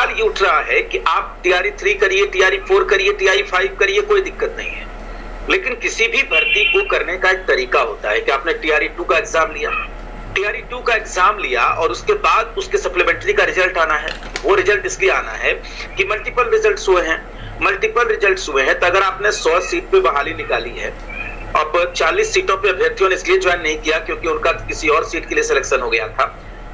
सवाल ये उठ रहा है कि आप टीआरई 3 करिए, टीआरई 4 करिए, टीआरई 5 करिए, कोई दिक्कत नहीं है, लेकिन किसी भी भर्ती को करने का एक तरीका होता है कि आपने टीआरई 2 का एग्जाम लिया, टीआरई 2 का एग्जाम लिया और उसके बाद उसके सप्लीमेंट्री का रिजल्ट आना है। वो रिजल्ट इसलिए आना है कि मल्टीपल रिजल्ट्स हुए हैं, मल्टीपल रिजल्ट्स हुए हैं। तो अगर आपने 100 सीट पे बहाली निकाली है, अब 40 सीटों पे अभ्यर्थियों ने इसलिए ज्वाइन नहीं किया क्योंकि उनका किसी और सीट के लिए सिलेक्शन हो गया था,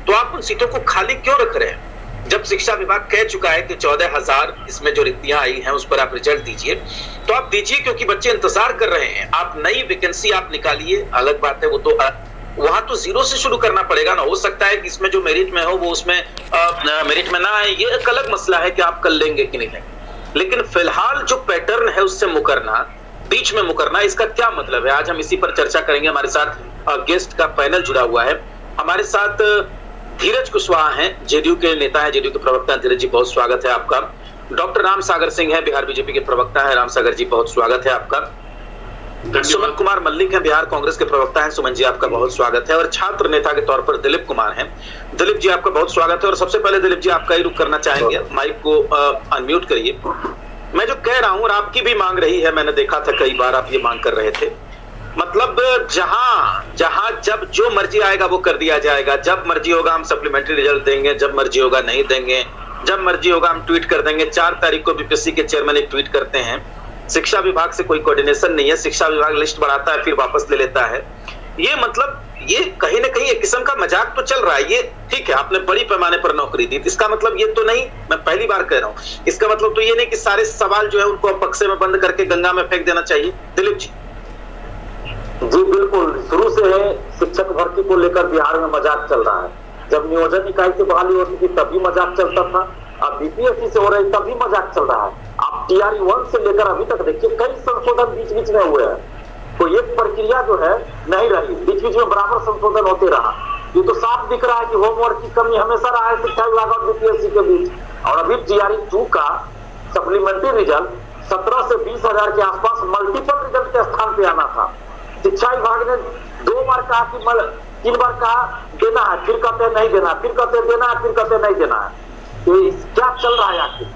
तो आप उन सीटों को खाली क्यों रख रहे हैं? जब शिक्षा विभाग कह चुका है कि 14,000 इसमें जो रिक्तियां आई हैं उस पर आप रिजल्ट दीजिए, तो आप दीजिए, क्योंकि बच्चे इंतजार कर रहे हैं। आप नई वैकेंसी आप निकालिए, अलग बात है, वो तो वहां तो जीरो से शुरू करना पड़ेगा ना। हो सकता है कि इसमें जो मेरिट में हो वो उसमें मेरिट में ना आए, ये एक अलग मसला है कि आप कर लेंगे कि नहीं लेंगे, लेकिन फिलहाल जो पैटर्न है उससे मुकरना, बीच में मुकरना, इसका क्या मतलब है? आज हम इसी पर चर्चा करेंगे। हमारे साथ गेस्ट का पैनल जुड़ा हुआ है। हमारे साथ धीरज कुशवाहा हैं, जेडीयू के नेता हैं, जेडीयू के प्रवक्ता हैं। धीरज जी, बहुत स्वागत है आपका। डॉक्टर राम सागर सिंह है, बिहार बीजेपी के प्रवक्ता है। राम सागर जी, बहुत स्वागत है आपका। सुमन कुमार मल्लिक है, बिहार कांग्रेस के प्रवक्ता हैं। सुमन जी, आपका बहुत स्वागत है। और छात्र नेता के तौर पर दिलीप कुमार हैं। दिलीप जी, आपका बहुत स्वागत है। और सबसे पहले दिलीप जी, आपका ही रुख करना चाहेंगे, माइक को अनम्यूट करिए। मैं जो कह रहा हूं और आपकी भी मांग रही है, मैंने देखा था कई बार आप ये मांग कर रहे थे, मतलब जहां जब जो मर्जी आएगा वो कर दिया जाएगा। जब मर्जी होगा हम सप्लीमेंट्री रिजल्ट देंगे, जब मर्जी होगा नहीं देंगे, जब मर्जी होगा हम ट्वीट कर देंगे। 4 तारीख को बीपीएससी के चेयरमैन एक ट्वीट करते हैं, शिक्षा विभाग से कोई कोऑर्डिनेशन नहीं है, शिक्षा विभाग लिस्ट बढ़ाता है फिर वापस ले लेता है। ये मतलब ये कहीं ना कहीं एक किस्म का मजाक तो चल रहा है। ये ठीक है, आपने बड़ी पैमाने पर नौकरी दी, इसका मतलब ये तो नहीं, मैं पहली बार कह रहा हूं, इसका मतलब तो ये नहीं कि सारे सवाल जो है उनको बक्से में बंद करके गंगा में फेंक देना चाहिए। दिलीप जी। जी बिल्कुल, शुरू से है शिक्षक भर्ती को लेकर बिहार में मजाक चल रहा है। जब नियोजन इकाई से बहाली होती थी तभी मजाक चलता था, अब बीपीएससी से हो रही तभी मजाक चल रहा है। आप टीआरई 1 से लेकर अभी तक देखिए कई संशोधन बीच बीच में हुए हैं, तो ये प्रक्रिया जो है नहीं रही, बीच बीच में बराबर संशोधन होते रहा। ये तो साफ दिख रहा है कि होमवर्क की कमी हमेशा रहा है शिक्षा विभाग और बीपीएससी के बीच। और अभी टीआरई 2 का सप्लीमेंट्री रिजल्ट 17 से 20,000 के आसपास मल्टीपल रिजल्ट के स्थान पे आना था। शिक्षा विभाग ने 2 बार कहा कि 3 बार कहा देना है, फिर कहते हैं नहीं देना, फिर कहते हैं देना है, फिर कहते हैं नहीं देना है। तो क्या चल रहा है आखिर?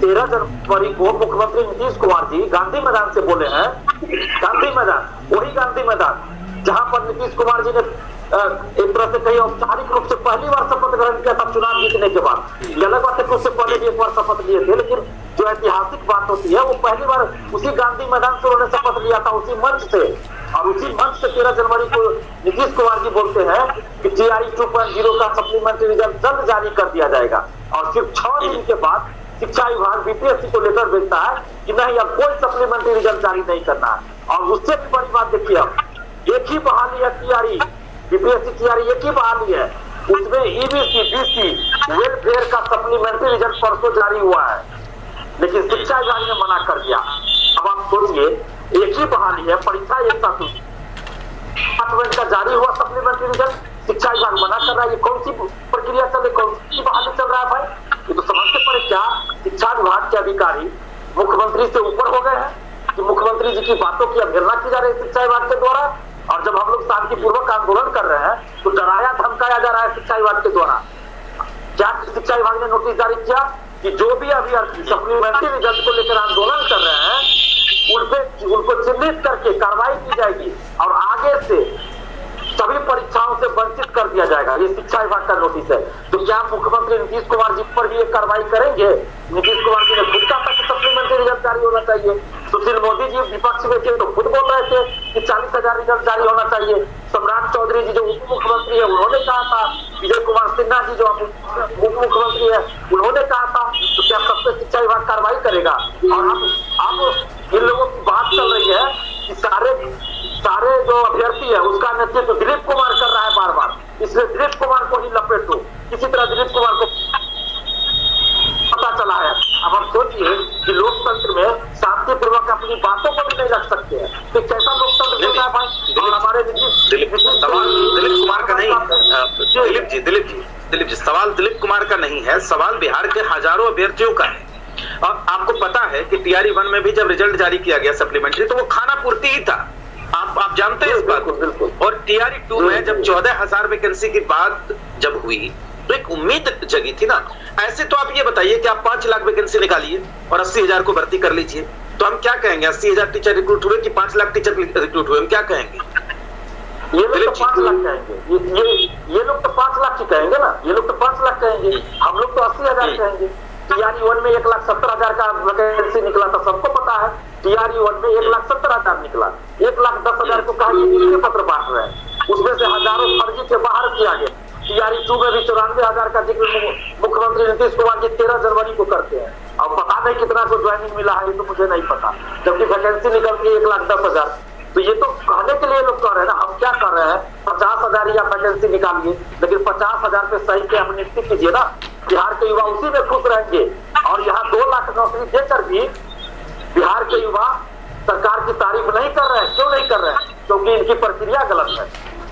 13 जनवरी को मुख्यमंत्री नीतीश कुमार जी गांधी मैदान से बोले हैं, गांधी मैदान, वही गांधी मैदान जहां पर नीतीश कुमार जी ने एक तरह से कहीं औपचारिक रूप से पहली बार शपथ ग्रहण किया था चुनाव जीतने के बाद। ये अलग बात है कि उससे पहले भी एक बार शपथ लिए थे, लेकिन जो ऐतिहासिक बात होती है वो पहली बार उसी गांधी मैदान से उन्होंने शपथ लिया था, उसी मंच से। और उसी मंच से 13 जनवरी को नीतीश कुमार जी बोलते हैं कि टीआरई 2.0 का सप्लीमेंट्री रिजल्ट जल्द जारी कर दिया जाएगा। और सिर्फ 6 दिन के बाद शिक्षा विभाग बीपीएससी को लेकर भेजता है कि नहीं, अब कोई सप्लीमेंट्री रिजल्ट जारी नहीं करना है। और उससे भी बड़ी बात देखिए, अब एक ही बहाली है टीआरई, बीपीएससी टीआरई एक ही बहाली है, उसमें ईबीसी बीसी वेलफेयर का सप्लीमेंट्री रिजल्ट परसों जारी हुआ है, लेकिन शिक्षा विभाग ने मना कर दिया। अब आप सोचिए, एक ही बहाली है, परीक्षा एक साथ का जारी हुआ सप्लीमेंट्री रिजल्ट, शिक्षा विभाग मना कर रहा है। ये कौन सी प्रक्रिया चल रही, कौन सी बहाली चल रहा है भाई? ये तो समझते पड़े क्या शिक्षा विभाग के अधिकारी मुख्यमंत्री से ऊपर हो गए हैं कि मुख्यमंत्री जी की बातों की अवहेलना की जा रही है शिक्षा विभाग के द्वारा। और जब हम लोग शांतिपूर्वक आंदोलन कर रहे हैं तो डराया धमकाया जा रहा है शिक्षा विभाग के द्वारा। क्या शिक्षा विभाग ने नोटिस जारी किया कि जो भी अभ्यर्थी सप्लीमेंट्री रिजल्ट को लेकर आंदोलन कर रहे हैं उनको चिन्हित करके कार्रवाई की जाएगी और आगे से सभी परीक्षाओं से वंचित कर दिया जाएगा। ये शिक्षा विभाग का नोटिस है। तो क्या मुख्यमंत्री नीतीश कुमार जी पर भी ये कार्रवाई करेंगे? नीतीश कुमार जी ने खुद कहा था कि सप्लीमेंट्री रिजल्ट जारी होना चाहिए। सुशील मोदी जी विपक्ष में थे तो खुद बोल रहे थे कि 40,000 रिजल्ट जारी होना चाहिए। सम्राट चौधरी जी जो उप मुख्यमंत्री है उन्होंने कहा था, विजय कुमार सिन्हा जी जो उप मुख्यमंत्री है उन्होंने कहा था। तो क्या सब पे शिक्षा विभाग कार्रवाई करेगा? और अब इन लोगों की बात चल रही है कि सारे जो अभ्यर्थी है उसका नेतृत्व दिलीप कुमार कर रहा है बार बार, इसलिए दिलीप कुमार को ही लपेट दो। किसी तरह दिलीप कुमार को पता चला है। अब हम सोचिए कि लोकतंत्र में शांतिपूर्वक अपनी बातों को भी नहीं रख सकते हैं, तो कैसा लोकतंत्र होता है भाई? और हमारे सवाल दिलीप कुमार का नहीं, दिलीप जी सवाल दिलीप कुमार का नहीं है, सवाल बिहार के हजारों अभ्यर्थियों का है। और आपको पता है कि टीआरई 1 में भी जब रिजल्ट जारी किया गया सप्लीमेंट्री तो वो खाना पूर्ति ही था, आप जानते हैं इस बात को। और टीआरई 2 में जब 14,000 वैकेंसी की बात जब हुई तो एक उम्मीद जगी थी ना। ऐसे तो आप ये बताइए कि आप 5 लाख वैकेंसी निकालिए और 80,000 को भर्ती कर लीजिए, तो हम क्या कहेंगे? 80,000 टीचर रिक्रूट हुए कि 5 लाख टीचर रिक्रूट हुए, हम क्या कहेंगे? ये लोग तो 5 लाख कहेंगे, ये लोग तो 5 लाख ही कहेंगे ना, ये लोग तो 5 लाख कहेंगे, हम लोग तो 80,000 कहेंगे। TRE-1 में 1,70,000 का वैकेंसी निकला था, सबको पता है। TRE-1 में 1,70,000 निकला, 1,10,000 को कहा कि नियुक्ति पत्र बांट रहे हैं, उसमें से हजारों फर्जी के बाहर किया गया। TRE-2 में भी 94,000 का जिक्र मुख्यमंत्री नीतीश कुमार जी 13 जनवरी को करते हैं। अब पता नहीं कितना को ज्वाइनिंग मिला है, ये तो मुझे नहीं पता, जबकि वैकेंसी निकलती है 1,10,000। तो ये तो कहने के लिए लोग कह रहे हैं ना, हम क्या कर रहे हैं? 50,000 या वैकेंसी निकालिए, लेकिन 50,000 पे सही से आप नियुक्ति कीजिए ना। बिहार के युवा उसी में खुश रहेंगे, और यहाँ 2 लाख नौकरी देकर भी बिहार के युवा सरकार की तारीफ नहीं कर रहे हैं। क्यों नहीं कर रहे हैं? क्योंकि इनकी प्रक्रिया गलत है।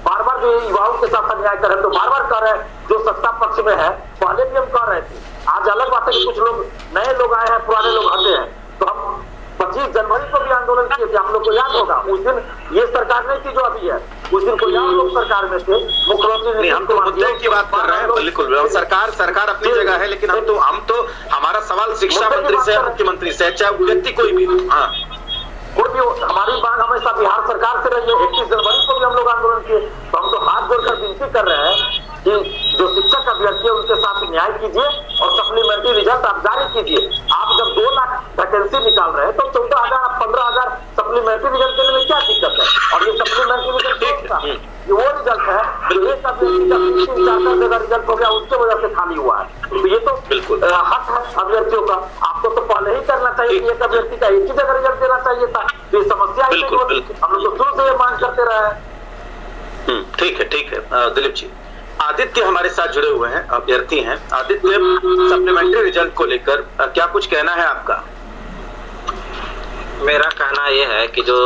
बार बार जो युवाओं के साथ अन्याय कर रहे हैं, तो बार बार कह रहे हैं जो सत्ता पक्ष में है, पहले भी हम कह रहे थे। आज अलग बात है कि कुछ लोग नए लोग आए हैं, पुराने लोग हटे हैं। तो हम 25 जनवरी को भी आंदोलन किए थे, आप लोग को याद होगा। उस दिन ये सरकार नहीं थी जो अभी है, उस दिन कोई और लोग सरकार में थे, मुख्यमंत्री। हम तो मुद्दे की बात कर रहे हैं, बिल्कुल सरकार अपनी जगह है, लेकिन हम तो हमारा सवाल शिक्षा मंत्री से, मुख्यमंत्री से, चाहे व्यक्ति कोई भी। हाँ, कोई भी हमारी मांग हमेशा बिहार सरकार से रही है। 21 जनवरी को भी हम लोग आंदोलन किए। तो हम तो हाथ जोड़कर विनती कर रहे हैं कि जो शिक्षक अभ्यर्थी है उनके साथ न्याय कीजिए और सप्लीमेंट्री रिजल्ट आप जारी कीजिए। आप जब 2 लाख वैकेंसी निकाल रहे हैं तो 14,000 15,000 सप्लीमेंट्री रिजल्ट देने में क्या दिक्कत है? और ये सप्लीमेंट्री रिजल्ट ये वो रिजल्ट है जो एक अभ्यर्थी का 3-4 जगह रिजल्ट हो गया, उसके वजह से खाली हुआ है। तो ये तो बिल्कुल हक है अभ्यर्थियों का। आपको तो पहले ही करना चाहिए कि एक अभ्यर्थी का एक ही जगह रिजल्ट देना चाहिए था। ये समस्या हम लोग तो शुरू से ये मांग करते रहे हैं। ठीक है दिलीप जी। आदित्य हमारे साथ जुड़े हुए हैं, अभ्यर्थी हैं। आदित्य, सप्लीमेंट्री रिजल्ट को लेकर क्या कुछ कहना है आपका? मेरा कहना यह है कि जो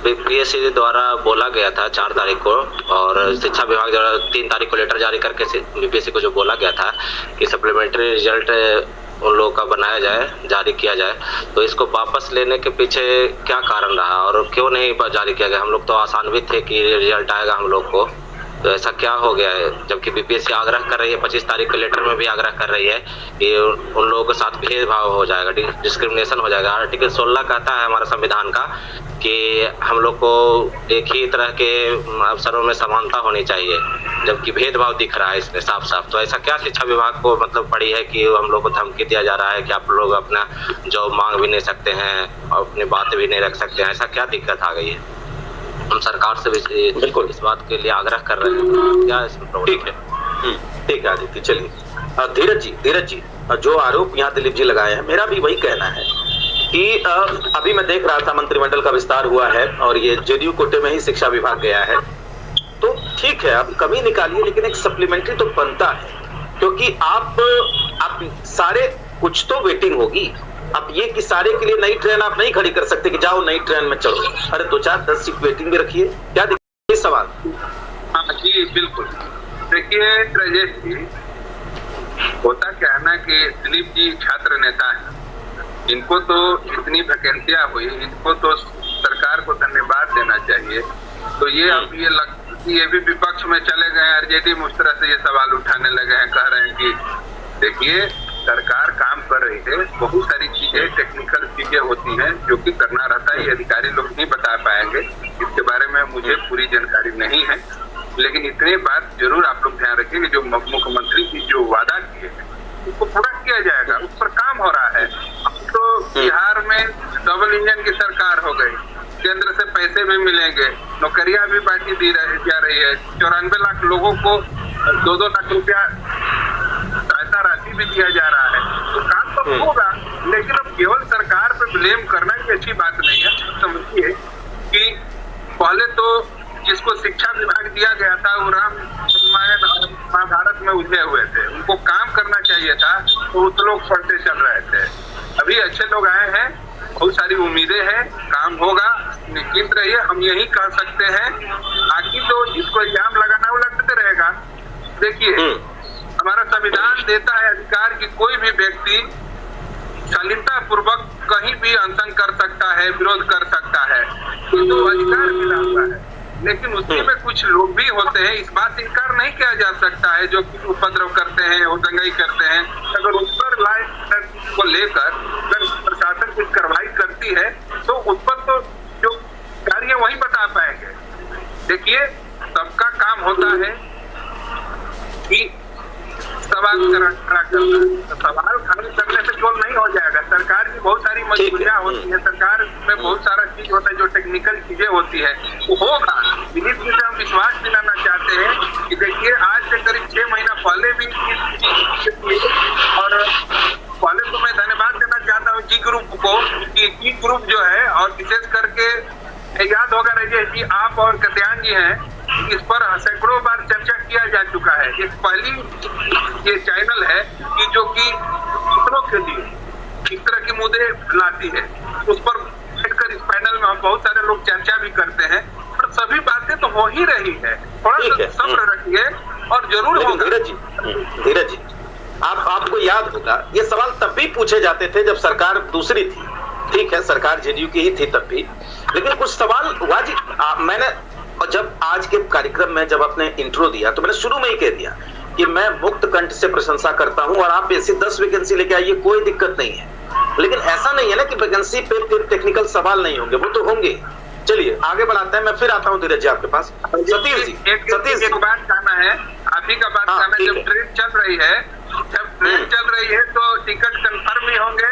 बीपीएससी द्वारा बोला गया था 4 तारीख को, और शिक्षा विभाग द्वारा 3 तारीख को लेटर जारी करके बीपीएससी को जो बोला गया था कि सप्लीमेंट्री रिजल्ट उन लोगों का बनाया जाए, जारी किया जाए, तो इसको वापस लेने के पीछे क्या कारण रहा और क्यों नहीं जारी किया गया? हम लोग तो आशान्वित थे कि रिजल्ट आएगा हम लोग को, तो ऐसा क्या हो गया है? जबकि बीपीएससी आग्रह कर रही है, 25 तारीख के लेटर में भी आग्रह कर रही है कि उन लोगों के साथ भेदभाव हो जाएगा, डिस्क्रिमिनेशन हो जाएगा। आर्टिकल 16 कहता है हमारा संविधान का कि हम लोग को एक ही तरह के अवसरों में समानता होनी चाहिए, जबकि भेदभाव दिख रहा है इसमें साफ साफ। तो ऐसा क्या शिक्षा विभाग को मतलब पड़ी है कि हम लोग को धमकी दिया जा रहा है कि आप लोग अपना जॉब मांग भी नहीं सकते हैं और अपनी बातें भी नहीं रख सकते हैं? ऐसा क्या दिक्कत आ गई है? हम सरकार से भी बिल्कुल इस बात के लिए आग्रह कर रहे हैं, क्या इसमें प्रॉब्लम? ठीक है आदित्य, चलिए धीरज जी, जो आरोप यहाँ दिलीप जी लगाए हैं, मेरा भी वही कहना है कि अभी मैं देख रहा था मंत्रिमंडल का विस्तार हुआ है और ये जेडीयू कोटे में ही शिक्षा विभाग गया है। तो ठीक है, आप कमी निकालिए, लेकिन एक सप्लीमेंट्री तो बनता है, क्योंकि आप सारे कुछ तो वेटिंग होगी। अब ये कि सारे के लिए नई ट्रेन आप नहीं खड़ी कर सकते कि जाओ नई ट्रेन में चढ़ो। अरे 2-4-10 सीट वेटिंग में रखिए। क्या दिक्कत? सवाल। हाँ जी बिल्कुल। देखिए राजेश जी, होता क्या है ना कि दिलीप जी छात्र नेता हैं, इनको तो इतनी वैकेंसियां हुई, इनको तो सरकार को धन्यवाद देना चाहिए। तो ये अब ये भी विपक्ष में चले गए हैं, आरजेडी मुझ तरह से ये सवाल उठाने लगे हैं, कह रहे हैं कि देखिए सरकार काम कर रही है, बहुत सारी चीजें टेक्निकल चीजें होती हैं जो कि करना रहता है, ये अधिकारी लोग नहीं बता पाएंगे, इसके बारे में मुझे पूरी जानकारी नहीं है। लेकिन इतनी बात जरूर आप लोग ध्यान रखिए कि जो मुख्यमंत्री की जो वादा किए हैं उसको पूरा किया जाएगा, उस पर काम हो रहा है। अब तो बिहार में डबल इंजन की सरकार हो गई, केंद्र से पैसे भी मिलेंगे, नौकरियां भी बांटी दी जा रही है, 94 लाख लोगों को 2-2 लाख रुपया सहायता राशि भी दिया जा रहा है। तो काम तो होगा, लेकिन अब केवल सरकार पर ब्लेम करना की अच्छी बात नहीं है। समझिए कि पहले तो जिसको शिक्षा विभाग दिया गया था वो राम महाभारत में उलझे हुए थे, उनको काम करना चाहिए था, तो वो लोग पढ़ते चल रहे थे। अभी अच्छे लोग आए हैं, बहुत सारी उम्मीदें हैं, काम होगा, निश्चिंत रहिए। हम यही कह सकते हैं, बाकी तो जिसको इल्जाम लगाना वो लगते रहेगा। देखिए हमारा संविधान देता है अधिकार कि कोई भी व्यक्ति शालीनता पूर्वक कहीं भी अनशन कर सकता है, विरोध कर सकता है, ये तो अधिकार मिला हुआ है। लेकिन उसी में कुछ लोग भी होते हैं, इस बात इनकार नहीं किया जा सकता है, जो कि उपद्रव करते हैं और दंगाई करते हैं। अगर उस पर को लेकर अगर प्रशासन कुछ कार्रवाई करती है तो उस पर तो जो कार्य वही बता पाएंगे। देखिए, सबका काम होता है कि सवाल खड़ा करना, तो सवाल खड़ा करने से केवल नहीं हो जाएगा। सरकार की बहुत सारी मजबूरियां होती है, सरकार में बहुत सारा चीज होता है जो टेक्निकल चीजें होती है, वो होगा। दिलीप जी से हम विश्वास दिलाना चाहते हैं कि देखिए, आज से करीब 6 महीना पहले भी और पहले तो मैं धन्यवाद देना चाहता हूँ जी ग्रुप को कि जी ग्रुप जो है, और विशेष करके याद होगा राजेश जी, आप और कत्यान जी हैं, इस पर सैकड़ों बार चर्चा किया जा चुका है। एक पहली ये चैनल है कि जो कि दूसरों के लिए इस तरह के मुद्दे लाती है, उस पर बैठकर इस पैनल में हम बहुत सारे लोग चर्चा भी करते हैं, पर सभी बातें तो हो ही रही है। थोड़ा सा सब्र रखिए और जरूर होगा। धीरज जी, आपको याद होगा ये सवाल तब भी पूछे जाते थे जब सरकार दूसरी थी, ठीक है, सरकार जेडीयू की ही थी तब भी, लेकिन कुछ सवाल वाजिब मैंने, और जब आज के कार्यक्रम में जब आपने इंट्रो दिया तो मैंने शुरू में ही कह दिया कि मैं मुक्त कंठ से प्रशंसा करता हूं और आप ऐसी 10 वैकेंसी लेके आइए, कोई दिक्कत नहीं है। लेकिन ऐसा नहीं है ना कि वैकेंसी पे फिर टेक्निकल सवाल नहीं होंगे, वो तो होंगे। चलिए आगे बढ़ाते हैं, मैं फिर आता हूं धीरज जी आपके पास। सतीश जी, एक बात कहना है, आप ही का बात कहना है, जब ट्रेन चल रही है, तो टिकट कंफर्म ही होंगे,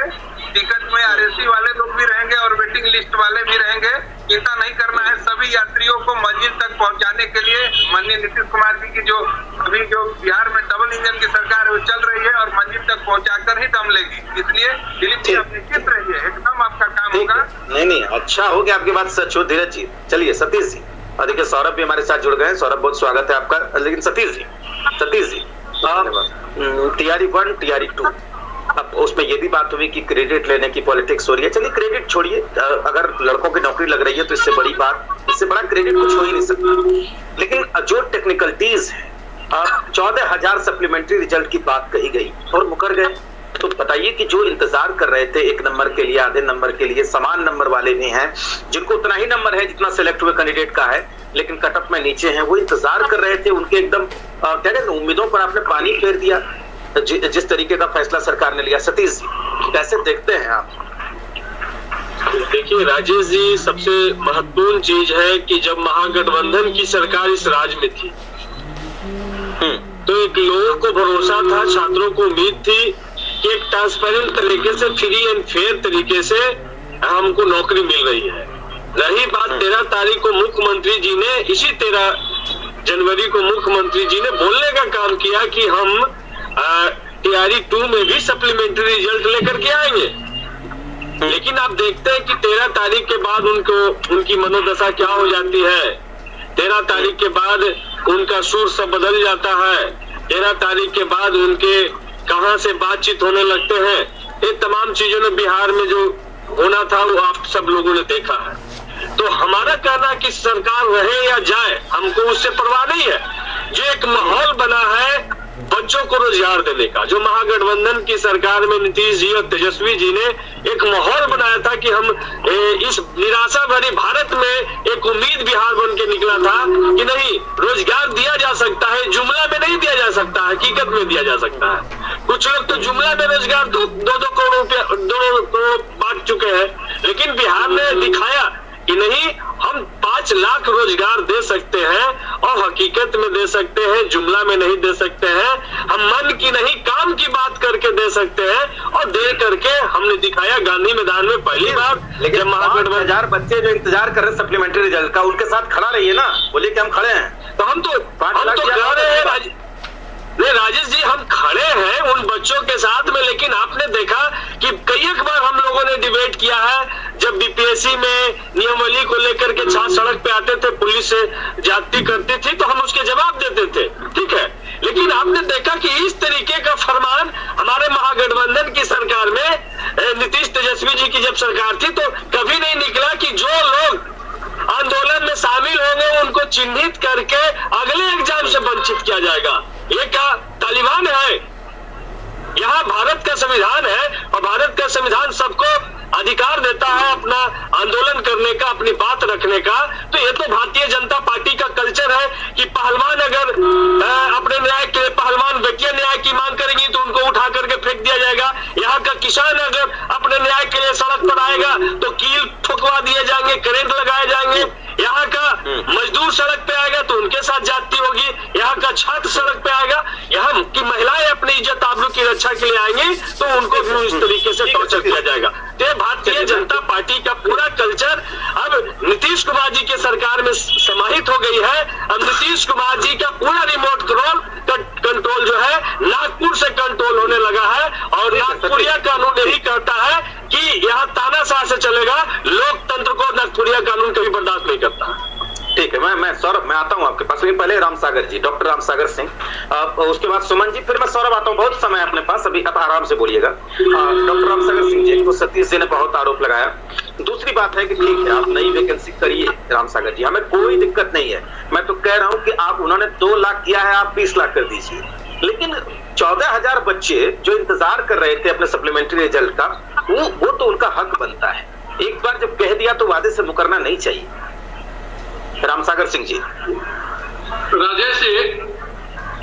टिकट में आरएसी वाले लोग भी रहेंगे और वेटिंग लिस्ट वाले भी रहेंगे। चिंता नहीं करना है, सभी यात्रियों को मंजिल तक पहुंचाने के लिए माननीय नीतीश कुमार जी की जो अभी जो बिहार में डबल इंजन की सरकार है वो चल रही है और मंजिल तक पहुंचाकर ही दम लेगी। इसलिए दिलीप जी आप निश्चित रहिए, एकदम आपका काम होगा। नहीं, अच्छा हो गया, आपकी बात सच हो धीरज जी। चलिए सतीश जी, और देखिए सौरभ भी हमारे साथ जुड़ गए हैं। सौरभ, बहुत स्वागत है आपका। लेकिन सतीश जी टीआरई 1 टीआरई 2, अब उसमें ये भी बात हुई कि क्रेडिट लेने की पॉलिटिक्स हो रही है। चलिए क्रेडिट छोड़िए, अगर लड़कों की नौकरी लग रही है तो इससे बड़ी बात, इससे बड़ा क्रेडिट कुछ हो ही नहीं सकता। लेकिन जो टेक्निकलिटीज है, 14,000 सप्लीमेंट्री रिजल्ट की बात कही गई और मुकर गए। तो बताइए कि जो इंतजार कर रहे थे 1 नंबर के लिए, आधे नंबर के लिए, समान नंबर वाले भी हैं जिनको उतना ही नंबर है जितना सिलेक्ट हुए कैंडिडेट का है, लेकिन कटअप में नीचे हैं, वो इंतजार कर रहे थे, उनके एकदम क्या कहते हैं, उम्मीदों पर आपने पानी फेर दिया जिस तरीके का फैसला सरकार ने लिया। सतीश जी, कैसे देखते हैं आप? देखिए राजेश जी, सबसे महत्वपूर्ण चीज है कि जब महागठबंधन की सरकार इस राज्य में थी तो एक लोगों को भरोसा था, छात्रों को उम्मीद थी कि एक ट्रांसपेरेंट तरीके से, फ्री एंड फेयर तरीके से हमको नौकरी मिल रही है। रही बात 13 तारीख को मुख्यमंत्री जी ने, इसी 13 जनवरी को मुख्यमंत्री जी ने बोलने का काम किया कि हम टीआरई 2 में भी सप्लीमेंट्री रिजल्ट लेकर के आएंगे। लेकिन आप देखते हैं कि 13 तारीख के बाद उनकी मनोदशा क्या हो जाती है। 13 तारीख के बाद उनका सुर सब बदल जाता है। 13 तारीख के बाद उनके कहां से बातचीत होने लगते हैं। ये तमाम चीजों ने बिहार में जो होना था वो आप सब लोगों ने देखा है। तो हमारा कहना कि सरकार रहे या जाए, हमको उससे परवाह नहीं है। जो एक माहौल बना है बच्चों को रोजगार देने का, जो महागठबंधन की सरकार में नीतीश जी और तेजस्वी जी ने एक माहौल बनाया था कि हम इस निराशा भरी भारत में एक उम्मीद बिहार बन के निकला था कि नहीं, रोजगार दिया जा सकता है, जुमला में नहीं दिया जा सकता, हकीकत में दिया जा सकता है। कुछ लोग तो जुमला में रोजगार 2-2 करोड़ रुपया 2 करोड़ बांट चुके हैं, लेकिन बिहार ने दिखाया कि नहीं, हम 5 लाख रोजगार दे सकते हैं और हकीकत में दे सकते हैं, जुमला में नहीं दे सकते हैं। हम मन की नहीं काम की बात करके दे सकते हैं और दे करके हमने दिखाया गांधी मैदान में पहली बार। लेकिन 5,000 बच्चे जो इंतजार कर रहे हैं सप्लीमेंट्री रिजल्ट का, उनके साथ खड़ा रहिए ना, बोलिए कि हम खड़े हैं। तो हम तो कह रहे हैं नहीं राजेश जी, हम खड़े हैं उन बच्चों के साथ में। लेकिन आपने देखा कि कई एक बार हम लोगों ने डिबेट किया है, जब बीपीएससी में नियमावली को लेकर के छात्र सड़क पे आते थे, पुलिस से जाती करती थी, तो हम उसके जवाब देते थे, ठीक है। लेकिन आपने देखा कि इस तरीके का फरमान हमारे महागठबंधन की सरकार में, नीतीश तेजस्वी जी की जब सरकार थी, तो कभी नहीं निकला कि जो लोग आंदोलन में शामिल होंगे उनको चिन्हित करके अगले एग्जाम से वंचित किया जाएगा। ये क्या तालिबान है? यहाँ भारत का संविधान है और भारत का संविधान सबको अधिकार देता है अपना आंदोलन करने का, अपनी बात रखने का। तो ये तो भारतीय जनता पार्टी का कल्चर है कि पहलवान अगर अपने न्याय के पहलवान व्यक्ति न्याय की मांग करेंगी तो उनको उठा करके फेंक दिया जाएगा। यहाँ का किसान अगर अपने न्याय के लिए सड़क पर आएगा तो कील ठुकवा दिए जाएंगे, करंट लगाए जाएंगे। यहाँ का मजदूर सड़क पे आएगा तो उनके साथ जाती होगी, यहाँ का छात्र सड़क पे आएगा, यहाँ की महिलाएं अपनी इज्जत आबरू की रक्षा के लिए आएंगी तो उनको भी इस तरीके से टॉर्चर किया जाएगा। तो भारतीय जनता पार्टी का पूरा कल्चर अब नीतीश कुमार जी के सरकार में समाहित हो गई है। अब नीतीश कुमार जी का पूरा रिमोट कंट्रोल जो है नागपुर से कंट्रोल होने लगा है और नागपुरिया कानून यही कहता है कि यहाँ तानाशाह से चलेगा, लोकतंत्र को नागपुरिया कानून कभी बर्दाश्त नहीं करता। ठीक है, मैं सौरभ मैं आता हूं आपके पास, लेकिन पहले रामसागर जी, डॉक्टर रामसागर सिंह, उसके बाद सुमन जी, फिर मैं सौरभ आता हूं। बहुत समय अपने पास, अभी आप आराम से बोलिएगा। डॉक्टर रामसागर सिंह जी को सतीश जी ने बहुत आरोप लगाया। दूसरी बात है कि ठीक है आप नई वैकेंसी करिए रामसागर जी, हमें कोई दिक्कत नहीं है। मैं तो कह रहा हूं कि आप, उन्होंने 2 लाख किया है, आप 20 लाख कर दीजिए। लेकिन 14,000 बच्चे जो इंतजार कर रहे थे अपने सप्लीमेंट्री रिजल्ट का, वो तो उनका हक बनता है। एक बार जब कह दिया तो वादे से मुकरना नहीं चाहिए। रामसागर सिंह जी। राजेश जी,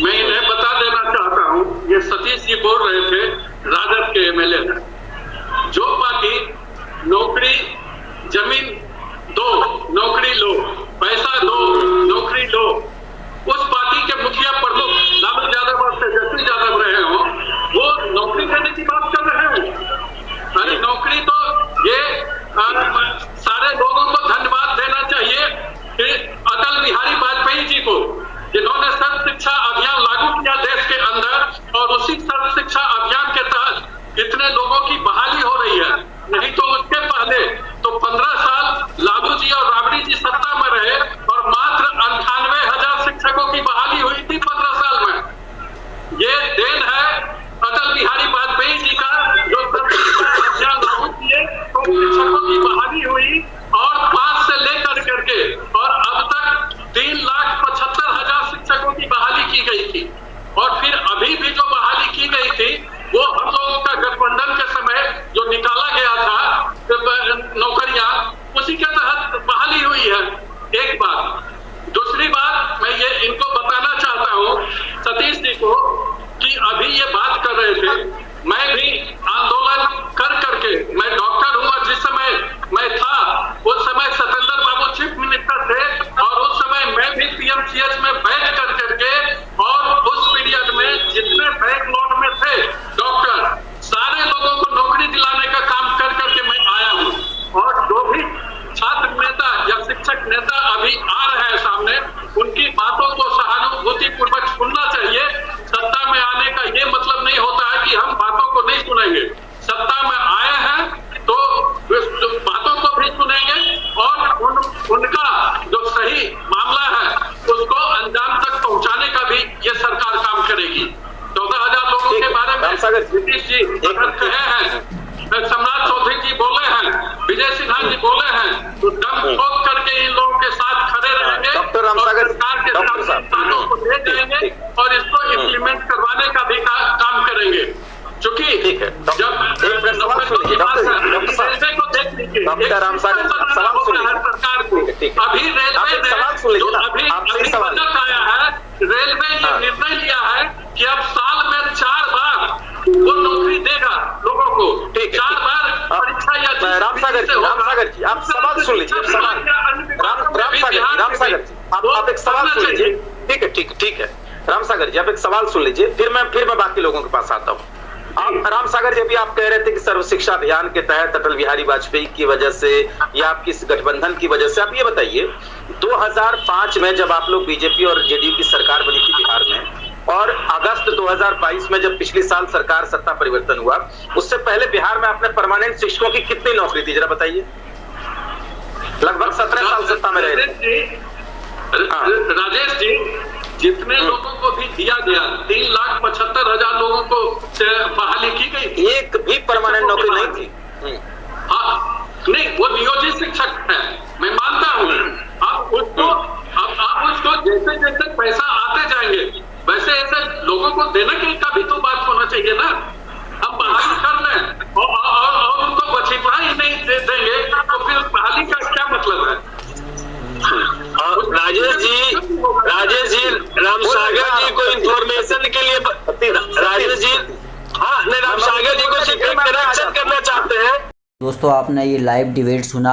मैं इन्हें बता देना चाहता हूं, ये सतीश जी बोल रहे थे राजद के एमएलए हैं, जो पार्टी नौकरी जमीन दो, नौकरी लो, पैसा दो, नौकरी लो, उस पार्टी के मुखिया प्रमुख लालू यादव और तेजस्वी यादव रहे हो, वो नौकरी देने की बात कर रहे हैं। अरे नौकरी तो ये सारे लोगों को धन्यवाद देना चाहिए कि अटल बिहारी वाजपेयी जी को, जिन्होंने सर्व शिक्षा अभियान लागू किया देश के अंदर, और उसी सर्व शिक्षा अभियान के तहत इतने लोगों की बहाली हो रही है। नहीं तो उसके पहले तो 15 साल लालू जी और राबड़ी जी सत्ता में रहे और मात्र 98,000 शिक्षकों की बहाली हुई थी 15 साल में। ये देन है अटल बिहारी वाजपेयी जी का, जो सर्व शिक्षा अभियान लागू किए तो शिक्षकों की बहाली हुई और 5 से लेकर करके और अब तक 3,75,000 शिक्षकों की बहाली की गई थी। और फिर अभी भी जो बहाली की गई थी वो हम लोगों का गठबंधन के समय जो निकाला गया था नौकरियां, उसी के तहत बहाली हुई है। एक बात। दूसरी बात, मैं ये इनको बताना चाहता हूँ सतीश जी को कि अभी ये बात कर रहे थे, मैं भी आंदोलन कर करके, मैं डॉक्टर हूँ और जिस समय मैं था उस समय सत्येंद्र बाबू चीफ मिनिस्टर थे और उस समय मैं भी पीएमसीएच में बैठ कर करके, और उस पीरियड में जितने बैकलॉग में थे डॉक्टर, सारे लोगों को नौकरी दिलाने का काम कर करके मैं आया हूँ। और जो भी छात्र नेता या शिक्षक नेता अभी आ रहे हैं सामने, उनकी बातों को सहानुभूति पूर्वक सुनना चाहिए। सत्ता में आने का ये मतलब नहीं होता है कि हम बातों को नहीं सुनेंगे। सत्ता में आए हैं तो बातों को भी सुनेंगे और उनका जो सही मामला है उसको अंजाम तक पहुंचाने का भी ये सरकार काम करेगी। 14,000 लोगों के बारे में नीतीश जी कहे हैं, सम्राट चौधरी जी बोले हैं, विजय सिन्हा जी बोले हैं, तो दम ठोक करके इन लोगों के साथ खड़े रहेंगे और सरकार के सामने को ले जाएंगे और इसको इम्प्लीमेंट करवाने का भी काम करेंगे। चूंकि जब रेलवे को देख लीजिए, सरकार को अभी रेलवे ने बजट आया है, रेलवे ये निर्णय लिया है कि अब साल में 4 बार वो नौकरी देगा लोगों को, 4 बार परीक्षा या रामसागर जी आप सवाल सुन लीजिए। रामसागर जी आप एक सवाल सुन लीजिए। ठीक है रामसागर जी आप एक सवाल सुन लीजिए, फिर मैं बाकी लोगों के पास आता हूँ। आप रामसागर जी अभी आप कह रहे थे कि सर्व शिक्षा अभियान के तहत अटल बिहारी वाजपेयी की वजह से या आपकी इस गठबंधन की वजह से, आप ये बताइए 2005 में जब आप लोग बीजेपी और जेडीयू की सरकार बनी थी बिहार में, और अगस्त 2022 में जब पिछले साल सरकार सत्ता परिवर्तन हुआ, उससे पहले बिहार में आपने परमानेंट शिक्षकों की कितनी नौकरी थी, जरा बताइए। लगभग 17 साल सत्ता में रहे थे। राजेश जी, जितने लोगों को भी दिया गया 3,75,000 लोगों को बहाली की गई, एक भी परमानेंट नौकरी नहीं थी। हाँ नहीं, वो नियोजित शिक्षक है, मैं मानता हूँ। आप उसको जैसे जैसे पैसा आते जाएंगे वैसे ऐसे लोगों को देने का भी तो बात होना चाहिए ना। हम बहाली कर लें और उनको वजीफा ही नहीं देंगे तो फिर बहाली का क्या मतलब है। राजेश जी रामसागर जी को इंफॉर्मेशन के लिए, राजेश जी, हाँ नहीं, रामसागर जी को सिर्फ एक दोस्तों आपने ये लाइव डिबेट सुना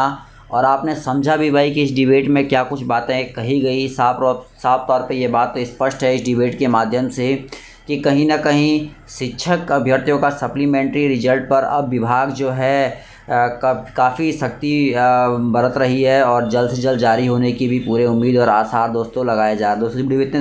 और आपने समझा भी भाई कि इस डिबेट में क्या कुछ बातें कही गई। साफ तौर पे ये बात तो स्पष्ट है इस डिबेट के माध्यम से कि कहीं ना कहीं शिक्षक अभ्यर्थियों का सप्लीमेंट्री रिजल्ट पर अब विभाग जो है काफ़ी सख्ती बरत रही है और जल्द से जल्द जारी होने की भी पूरे उम्मीद और आसार दोस्तों लगाए जा रहे हैं। दोस्तों वीडियो इतने